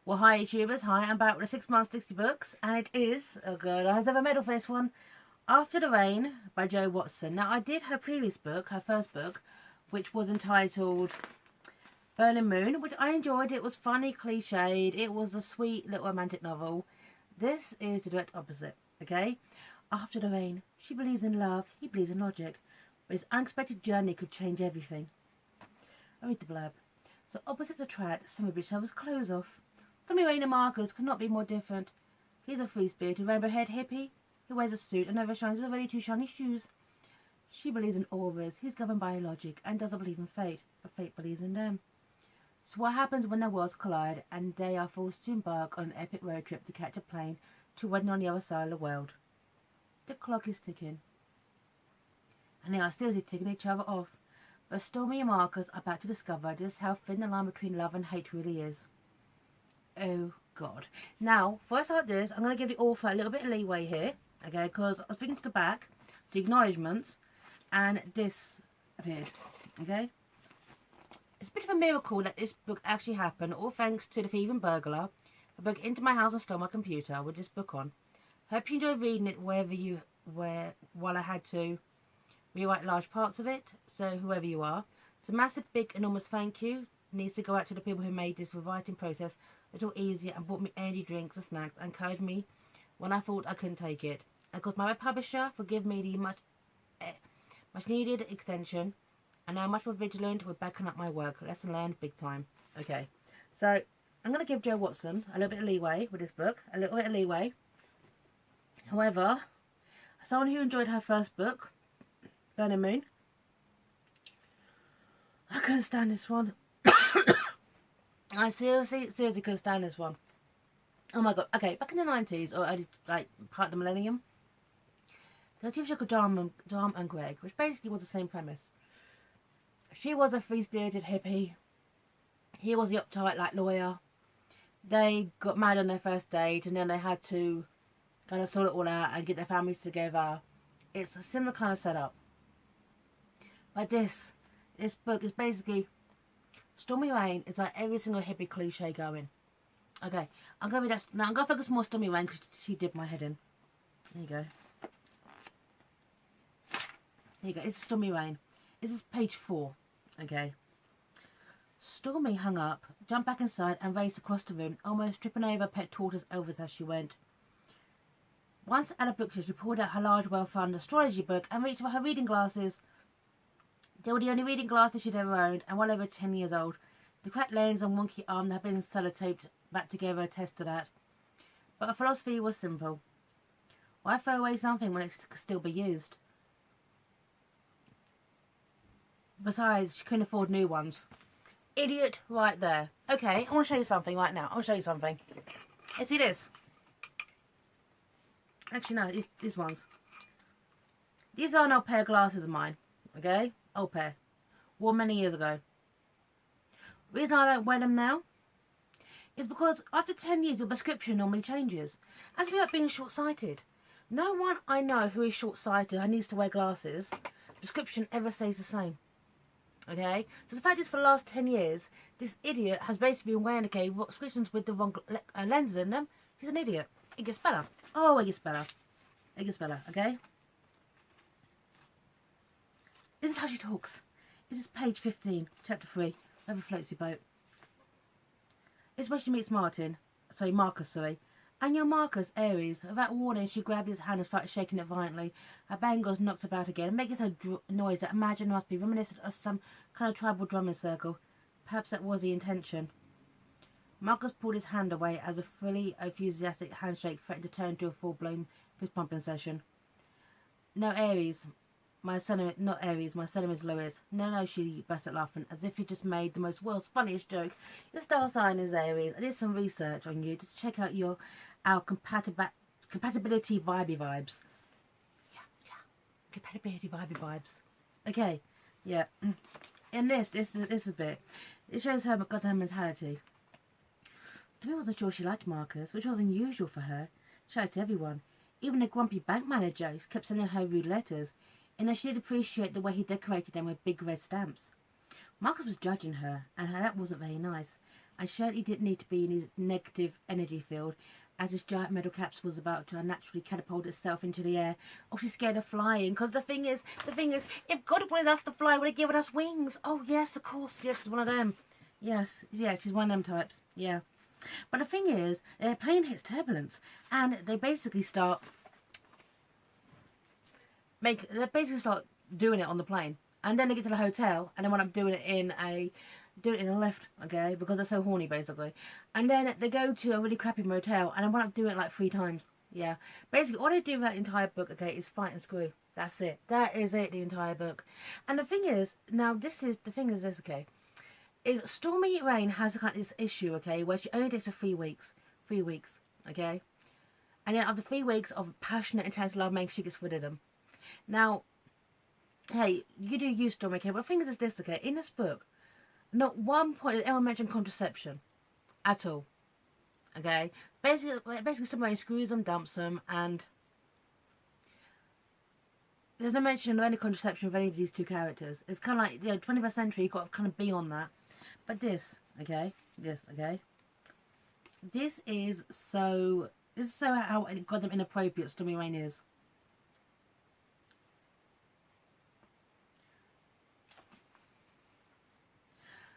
Well, hi YouTubers, hi, I'm back with a 6 months 60 books, and it is, oh god, I have a medal for this one, After the Rain by Jo Watson. Now, I did her previous book, her first book, which was entitled Burning Moon, which I enjoyed. It was funny, cliched, it was a sweet little romantic novel. This is the direct opposite, okay? After the rain, she believes in love, he believes in logic, but his unexpected journey could change everything. I read the blurb. So opposites attract, some of each other's clothes off. Tommy Rain and Marcus could not be more different. He's a free-spirited rainbow-haired hippie who wears a suit and never shines his already too shiny shoes. She believes in auras. He's governed by logic and doesn't believe in fate, but fate believes in them. So what happens when their worlds collide and they are forced to embark on an epic road trip to catch a plane to wedding on the other side of the world? The clock is ticking, and they are seriously ticking each other off. But Stormy and Marcus are about to discover just how thin the line between love and hate really is. Oh god. Now, before I start this, I'm going to give the author a little bit of leeway here, okay, because I was thinking to the back, the acknowledgements, and this appeared, okay? It's a bit of a miracle that this book actually happened, all thanks to the thieving burglar who broke into my house and stole my computer with this book on. Hope you enjoyed reading it while I had to rewrite large parts of it, so whoever you are. It's a massive, big, enormous thank you needs to go out to the people who made this rewriting process a little easier and bought me energy drinks and snacks and encouraged me when I thought I couldn't take it. And of course, my web publisher forgive me the much needed extension, and now much more vigilant with backing up my work. Lesson learned big time. Okay, so I'm going to give Jo Watson a little bit of leeway with this book, a little bit of leeway. However, someone who enjoyed her first book, Burning Moon, I couldn't stand this one. I seriously couldn't stand this one. Oh my god. Okay, back in the 90s, or early, like, part of the millennium, there was a TV show called Dharma and Greg, which basically was the same premise. She was a free-spirited hippie. He was the uptight, like, lawyer. They got married on their first date, and then they had to kind of sort it all out and get their families together. It's a similar kind of setup. But this book is basically Stormy Rain. It's like every single hippie cliche going. Okay, I'm gonna read that now. I'm gonna focus more on Stormy Rain because she did my head in. There you go. Here you go. This is Stormy Rain. This is page 4. Okay. Stormy hung up, jumped back inside, and raced across the room, almost tripping over pet tortoise Elvis as she went. Once at a bookshelf, she pulled out her large, well-funded astrology book and reached for her reading glasses. They were the only reading glasses she'd ever owned, and well over 10 years old. The cracked lens and wonky arm that had been sellotaped back together attested that. But her philosophy was simple. Why throw away something when it could still be used? Besides, she couldn't afford new ones. Idiot right there. Okay, I want to show you something right now. I want to show you something. Hey, see this? Actually, no, these ones. These are an old pair of glasses of mine. Okay? Old pair. Wore many years ago. The reason I don't wear them now is because after 10 years, your prescription normally changes. As without being short-sighted. No one I know who is short-sighted and needs to wear glasses, prescription ever stays the same. Okay? So the fact is, for the last 10 years, this idiot has basically been wearing, okay, prescriptions with the wrong lenses in them. He's an idiot. It gets better. Oh, it gets better. It gets better, okay? This is how she talks. This is page 15, chapter 3, Whoever Floats Your Boat. It's where she meets Marcus, and your Marcus, Aries. Without warning, she grabbed his hand and started shaking it violently. Her bangles knocked about again, making a noise that Imagine must be reminiscent of some kind of tribal drumming circle. Perhaps that was the intention. Marcus pulled his hand away as a fully enthusiastic handshake threatened to turn into a full-blown fist-pumping session. Not Aries, my son is Lois. No, she burst out laughing, as if he just made the world's funniest joke. Your star sign is Aries. I did some research on you just to check out our compatibility vibey vibes. Yeah. Compatibility vibey vibes. Okay, yeah. In this is a bit. It shows her goddamn mentality. Tommy wasn't sure she liked Marcus, which was unusual for her. She liked everyone. Even the grumpy bank manager kept sending her rude letters, and that she did appreciate the way he decorated them with big red stamps. Marcus was judging her, and that wasn't very nice, and certainly didn't need to be in his negative energy field, as this giant metal capsule was about to unnaturally catapult itself into the air. Oh, she's scared of flying, because the thing is, if God wanted us to fly, would have given us wings? Oh, yes, of course, yes, she's one of them. Yes, yeah, she's one of them types, yeah. But the thing is, their plane hits turbulence, and they basically start doing it on the plane, and then they get to the hotel, and they end up doing it in a lift, okay, because they're so horny, basically. And then they go to a really crappy motel, and they end up doing it like 3 times. Yeah, basically all they do that entire book, okay, is fight and screw. That's it. That is it, the entire book. And the thing is, now this, okay, is Stormy Rain has kind of this issue, okay, where she only dates for 3 weeks. 3 weeks, okay? And then after 3 weeks of passionate, intense love making, she gets rid of them. Now, hey, you do use Stormy, okay, but the thing is this, okay, in this book, not one point did anyone mention contraception. At all. Okay? Basically Stormy Rain screws them, dumps them, and there's no mention of any contraception of any of these 2 characters. It's kind of like, 21st century, you've got to kind of be on that. But this is so how goddamn inappropriate Stormy Rain is.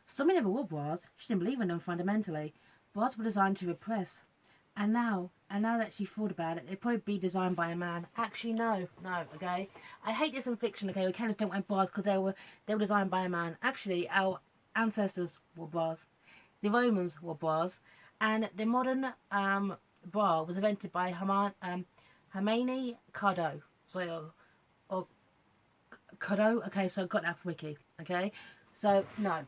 Stormy never wore bras. She didn't believe in them fundamentally. Bras were designed to repress. And now that she thought about it, they'd probably be designed by a man. Actually, no, okay? I hate this in fiction, okay? We kind of don't wear bras because they were designed by a man. Actually, our ancestors wore bras. The Romans wore bras. And the modern bra was invented by Hermione Cardo. Or Cardo? Okay, so I got that from Wiki, okay? So, no.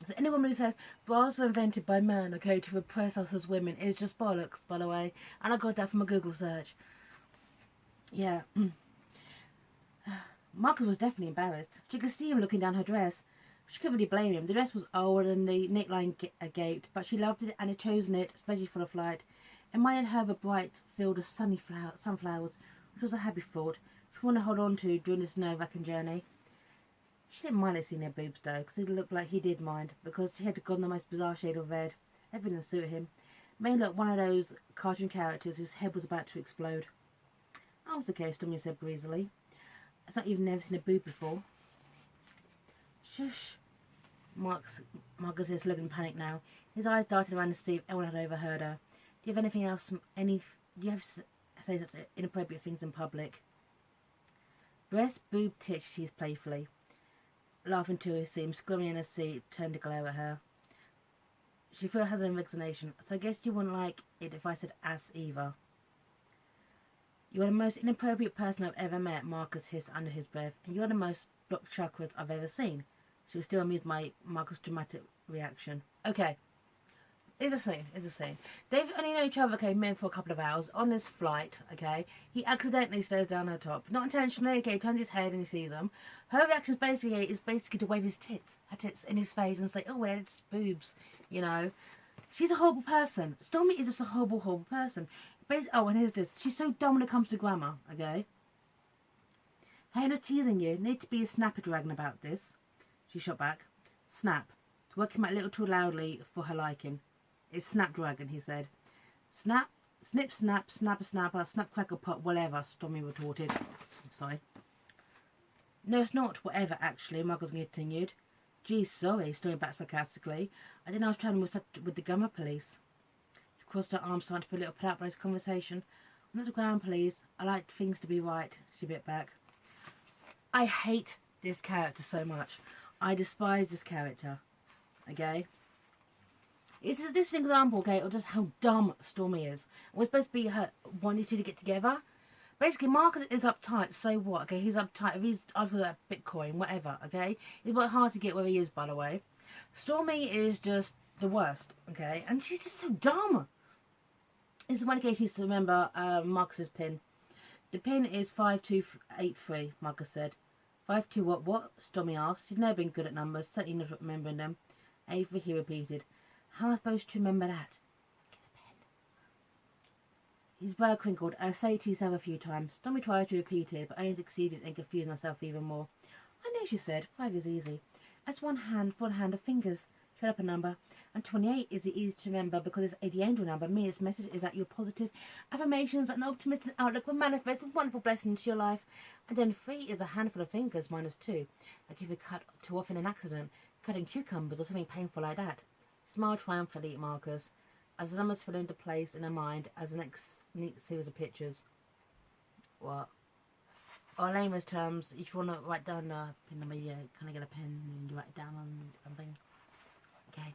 So anyone who says bras are invented by men, okay, to repress us as women is just bollocks, by the way. And I got that from a Google search. Yeah. Marcus was definitely embarrassed. She could see him looking down her dress. She couldn't really blame him. The dress was old and the neckline gaped, but she loved it and had chosen it, especially for the flight. It reminded her of a bright field of sunflowers, which was a happy thought. She wanted to hold on to during this nerve-wracking journey. She didn't mind seeing her boobs though, because it looked like he did mind, because he had gone the most bizarre shade of red. Everything suited him. May looked one of those cartoon characters whose head was about to explode. "I was okay," Stormy said breezily. "It's like you've never seen a boob before." "Shush." Marcus is looking in panic now. His eyes darted around to see if anyone had overheard her. "Do you have anything else? Do you have to say such inappropriate things in public?" "Breast, boob, tits," she teased playfully, laughing to her seam, screaming in her seat, turned to glare at her. She felt her own resignation. "So I guess you wouldn't like it if I said ass either." "You are the most inappropriate person I've ever met," Marcus hissed under his breath, "and you are the most blocked chakras I've ever seen." She was still amused by Marcus' dramatic reaction. Okay. It's a scene. They've only known each other, okay, men for a couple of hours. On this flight, okay, he accidentally stares down her top. Not intentionally, okay, he turns his head and he sees them. Her reaction is basically to wave her tits in his face and say, "Oh, well, it's boobs," you know. She's a horrible person. Stormy is just a horrible person. And here's this. She's so dumb when it comes to grammar, okay. "Hannah's teasing you. Need to be a snapper dragon about this," she shot back. "Snap. To work him out a little too loudly for her liking. It's Snapdragon," he said. "Snap, snip, snap, snapper, snapper, snap, crackle, pop, whatever," Stormy retorted. Sorry. "No, it's not whatever, actually," Marcus continued. "Geez, sorry," Stormy back sarcastically. "I didn't know I was travelling with the grammar police." She crossed her arms, starting for a little polite conversation. "I'm not the grammar police. I like things to be right," she bit back. I hate this character so much. I despise this character. Okay? This is an example, okay, of just how dumb Stormy is. We're supposed to be her wanting to get together. Basically, Marcus is uptight, so what, okay? He's uptight. If he's asked for that Bitcoin, whatever, okay? It's quite hard to get where he is, by the way. Stormy is just the worst, okay? And she's just so dumb. This is one case she needs to remember Marcus's pin. The pin is 5283, Marcus said. 52 what? Stormy asked. She'd never been good at numbers, certainly not remembering them. 83, he repeated. "How am I supposed to remember that?" "Get a pen." His brow crinkled. "Say it to yourself a few times." Stormy tried to repeat it, but only succeeded in confusing herself even more. "I know," she said. 5 is easy. That's one hand of fingers. She Showed up a number. And 28 is the easiest to remember because it's the angel number. Meaning its message is that your positive affirmations and optimistic outlook will manifest wonderful blessings into your life. And then 3 is a handful of fingers, -2. Like if you cut too often in an accident, cutting cucumbers or something painful like that. Smile triumphantly, Marcus, as the numbers fall into place in her mind as the next neat series of pictures. What? Or layman's terms, if you want to write down a pin number, you kind of get a pen and you write it down on something. Okay.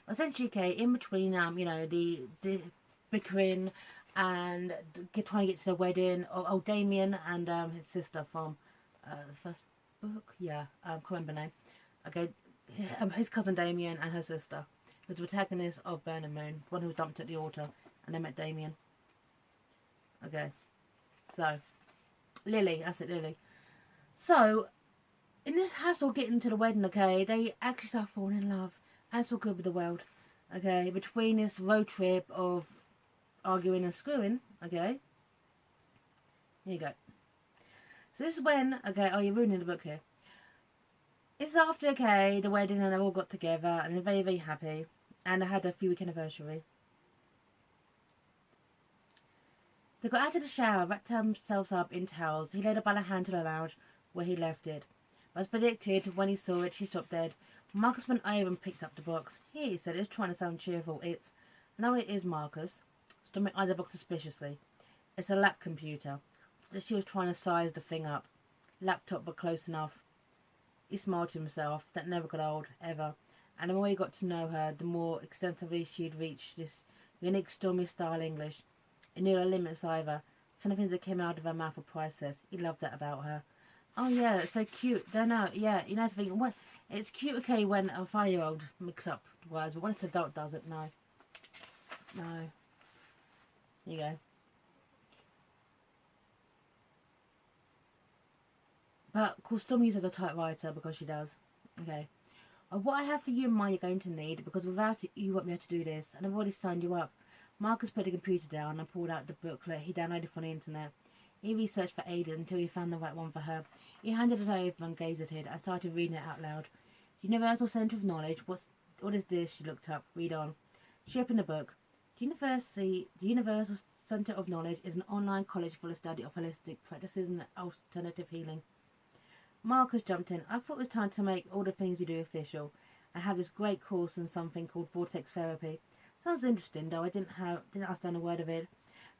Essentially, in between, the bickering and trying to get to the wedding of Damien and his sister from the first book. Yeah, can't remember name. Okay, his cousin Damien and her sister, who's the protagonist of Burning Moon, one who was dumped at the altar, and they met Damien. Okay, so Lily, that's it, Lily. So in this hassle getting to the wedding, they actually start falling in love, and it's all good with the world. Between this road trip of arguing and screwing, here you go. So this is when, oh, you're ruining the book here. This is after, the wedding, and they've all got together, and they're very, very happy, and they had their 3-week anniversary. They got out of the shower, wrapped themselves up in towels. He laid it by the hand to the lounge where he left it. As predicted, when he saw it, she stopped dead. Marcus went over and picked up the box. Here, he said, it's trying to sound cheerful. It's... No, it is, Marcus. Stomach eyed the box suspiciously. It's a lap computer. She was trying to size the thing up. Laptop, but close enough. He smiled to himself. That never got old, ever. And the more he got to know her, the more extensively she'd reached this unique Stormy style English. He knew her limits either. Some of the things that came out of her mouth were priceless. He loved that about her. Oh yeah, that's so cute. Don't know. Yeah, you know something. What? It's cute, when a 5-year-old mix up words, but when it's an adult does it, no. No. Here you go. But of course, Stormy uses a typewriter because she does. What I have for you in mind you're going to need, because without it you won't be able to do this, and I've already signed you up. Marcus put the computer down and pulled out the booklet he downloaded from the internet. He researched for ages until he found the right one for her. He handed it over and gazed at it. I started reading it out loud. Universal Centre of Knowledge. What is this? She looked up. Read on. She opened the book. The Universal Centre of Knowledge is an online college for the study of holistic practices and alternative healing. Marcus jumped in. I thought it was time to make all the things you do official. I have this great course in something called vortex therapy. Sounds interesting, though I didn't understand a word of it.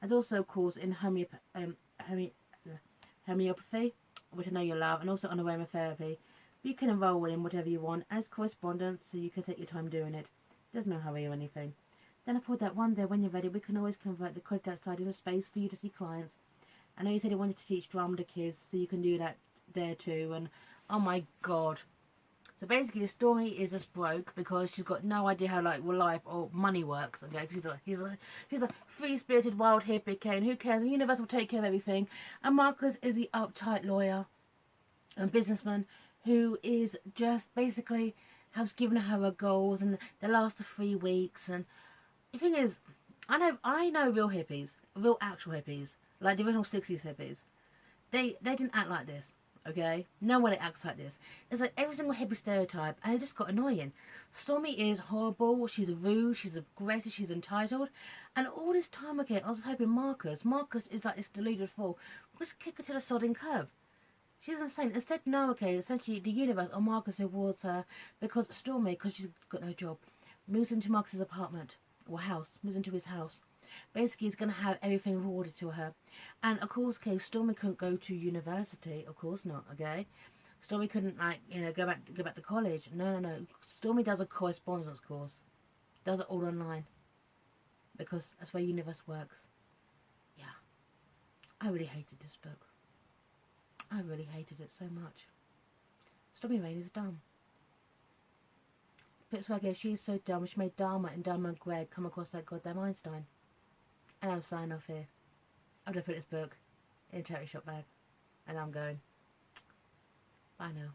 There's also a course in homeopathy, which I know you love, and also on aromatherapy. You can enroll in whatever you want as correspondence, so you can take your time doing it. There's no hurry or anything. Then I thought that one day when you're ready, we can always convert the college outside into a space for you to see clients. I know you said you wanted to teach drama to kids, so you can do that there too. And oh my god. So basically, Stormy is just broke because she's got no idea how life or money works. She's a free-spirited wild hippie, and who cares? The universe will take care of everything. And Marcus is the uptight lawyer and businessman who is just basically has given her her goals, and they last 3 weeks. And the thing is, I know real hippies, real actual hippies, like the original 60s hippies. They didn't act like this. No one acts like this. It's like every single hippie stereotype, and it just got annoying. Stormy is horrible, she's rude, she's aggressive, she's entitled, and all this time, I was hoping Marcus is like this deluded fool. Just kick her to the sodding curb. She's insane. Instead, no, essentially the universe or Marcus rewards her because Stormy, because she's got no job, moves into Marcus's apartment, or house, moves into his house. Basically, he's going to have everything rewarded to her. And, of course, Stormy couldn't go to university. Of course not, Stormy couldn't, go back to college. No. Stormy does a correspondence course. Does it all online. Because that's where universe works. Yeah. I really hated this book. I really hated it so much. Stormy Rain is dumb. But it's she is so dumb, she made Dharma and Dharma and Greg come across that goddamn Einstein. And I'm signing off here. I'm going to put this book in a charity shop bag. And I'm going. Bye now.